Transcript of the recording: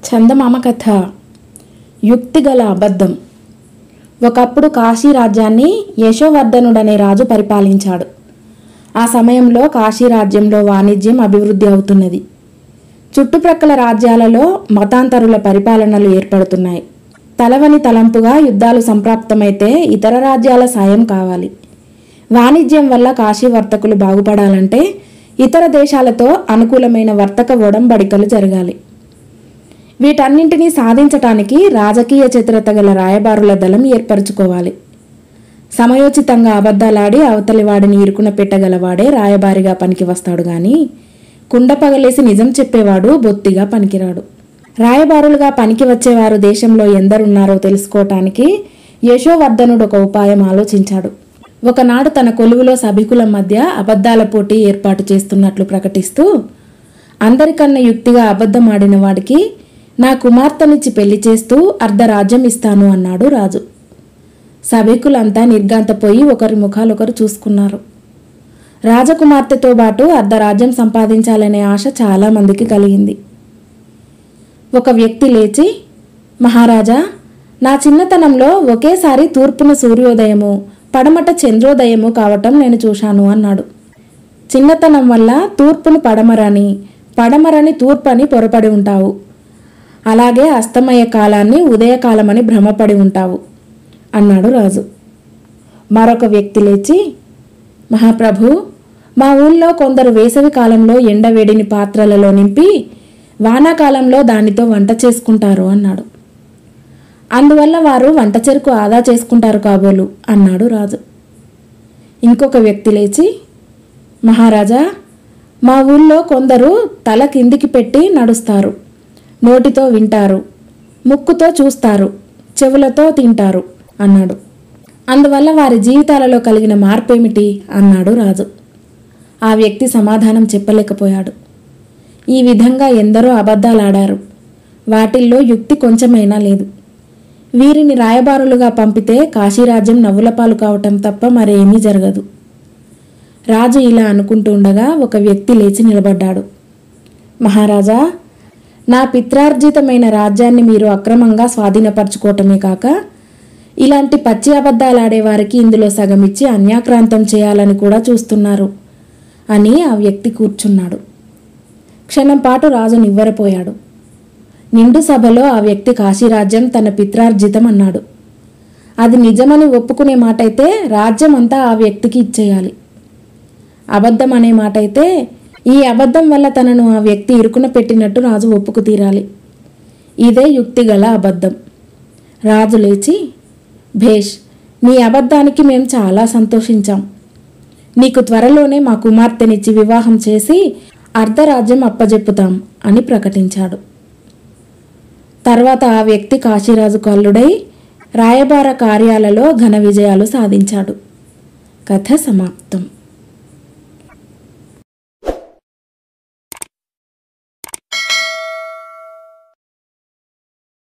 చందమామ కథ. యుక్తిగల అబద్ధం. ఒకప్పుడు కాశీ రాజ్యాన్ని యశోవర్ధనుడనే రాజు పరిపాలించాడు. ఆ సమయంలో కాశీ రాజ్యంలో వాణిజ్యం అభివృద్ధి అవుతున్నది. చుట్టుప్రక్కల రాజ్యాలలో మతాంతరుల పరిపాలనలు ఏర్పడుతున్నాయి. తలవని తలంపుగా యుద్ధాలు సంప్రాప్తమైతే ఇతర రాజ్యాల సాయం కావాలి. వాణిజ్యం వల్ల కాశీ వర్తకులు బాగుపడాలంటే ఇతర దేశాలతో అనుకూలమైన వర్తక ఒడంబడికలు జరగాలి. వీటన్నింటినీ సాధించటానికి రాజకీయ చతురత గల రాయబారుల దళం ఏర్పరచుకోవాలి. సమయోచితంగా అబద్ధాలాడి అవతలి వాడిని ఇరుకున పెట్టగలవాడే రాయబారిగా పనికి వస్తాడు గాని కుండ పగలేసి నిజం చెప్పేవాడు బొత్తిగా పనికిరాడు. రాయబారులుగా పనికి వచ్చేవారు దేశంలో ఎందరున్నారో తెలుసుకోవటానికి యశోవర్ధనుడు ఒక ఉపాయం ఆలోచించాడు. ఒకనాడు తన కొలువులో సభికుల మధ్య అబద్ధాల పోటీ ఏర్పాటు చేస్తున్నట్లు ప్రకటిస్తూ, అందరికన్నా యుక్తిగా అబద్ధం ఆడిన వాడికి నా కుమార్తెనిచ్చి పెళ్లి చేస్తూ అర్ధరాజ్యం ఇస్తాను అన్నాడు రాజు. సభికులంతా నిర్ఘాంతపోయి ఒకరి ముఖాలొకరు చూసుకున్నారు. రాజకుమార్తెతో పాటు అర్ధరాజ్యం సంపాదించాలనే ఆశ చాలా మందికి కలిగింది. ఒక వ్యక్తి లేచి, మహారాజా, నా చిన్నతనంలో ఒకేసారి తూర్పున సూర్యోదయము, పడమట చంద్రోదయము కావటం నేను చూశాను అన్నాడు. చిన్నతనం వల్ల తూర్పును పడమరని, పడమరని తూర్పని పొరపడి ఉంటావు. అలాగే అస్తమయ కాలాన్ని ఉదయకాలమని భ్రమపడి ఉంటావు అన్నాడు రాజు. మరొక వ్యక్తి లేచి, మహాప్రభు, మా ఊళ్ళో కొందరు వేసవి కాలంలో ఎండవేడిని పాత్రలలో నింపి వానాకాలంలో దానితో వంట చేసుకుంటారు అన్నాడు. అందువల్ల వారు వంట చెరుకు ఆదా చేసుకుంటారు కాబోలు అన్నాడు రాజు. ఇంకొక వ్యక్తి లేచి, మహారాజా, మా ఊళ్ళో కొందరు తల కిందికి పెట్టి నడుస్తారు, నోటితో వింటారు, ముక్కుతో చూస్తారు, చెవులతో తింటారు అన్నాడు. అందువల్ల వారి జీవితాలలో కలిగిన మార్పేమిటి అన్నాడు రాజు. ఆ వ్యక్తి సమాధానం చెప్పలేకపోయాడు. ఈ విధంగా ఎందరో అబద్ధాలాడారు. వాటిల్లో యుక్తి కొంచెమైనా లేదు. వీరిని రాయబారులుగా పంపితే కాశీరాజ్యం నవ్వులపాలు కావటం తప్ప మరేమీ జరగదు. రాజు ఇలా అనుకుంటూ ఉండగా ఒక వ్యక్తి లేచి నిలబడ్డాడు. మహారాజా, నా పిత్రార్జితమైన రాజ్యాన్ని మీరు అక్రమంగా స్వాధీనపరచుకోవటమే కాక ఇలాంటి పచ్చి అబద్ధాలాడే వారికి ఇందులో సగమిచ్చి అన్యాక్రాంతం చేయాలని కూడా చూస్తున్నారు అని ఆ వ్యక్తి కూర్చున్నాడు. క్షణం పాటు రాజు నివ్వెరపోయాడు. నిండు సభలో ఆ వ్యక్తి కాశీరాజ్యం తన పిత్రార్జితం అన్నాడు. అది నిజమని ఒప్పుకునే మాట అయితే రాజ్యం అంతా ఆ వ్యక్తికి ఇచ్చేయాలి. అబద్ధం అనే మాట అయితే ఈ అబద్ధం వల్ల తనను ఆ వ్యక్తి ఇరుకున పెట్టినట్టు రాజు ఒప్పుకు తీరాలి. ఇదే యుక్తిగల అబద్ధం. రాజు లేచి, భేష్, నీ అబద్ధానికి మేము చాలా సంతోషించాం. నీకు త్వరలోనే మా కుమార్తెనిచ్చి వివాహం చేసి అర్ధరాజ్యం అప్పజెప్పుతాం అని ప్రకటించాడు. తర్వాత ఆ వ్యక్తి కాశీరాజుకు అల్లుడై రాయబార కార్యాలలో ఘన విజయాలు సాధించాడు. కథ సమాప్తం.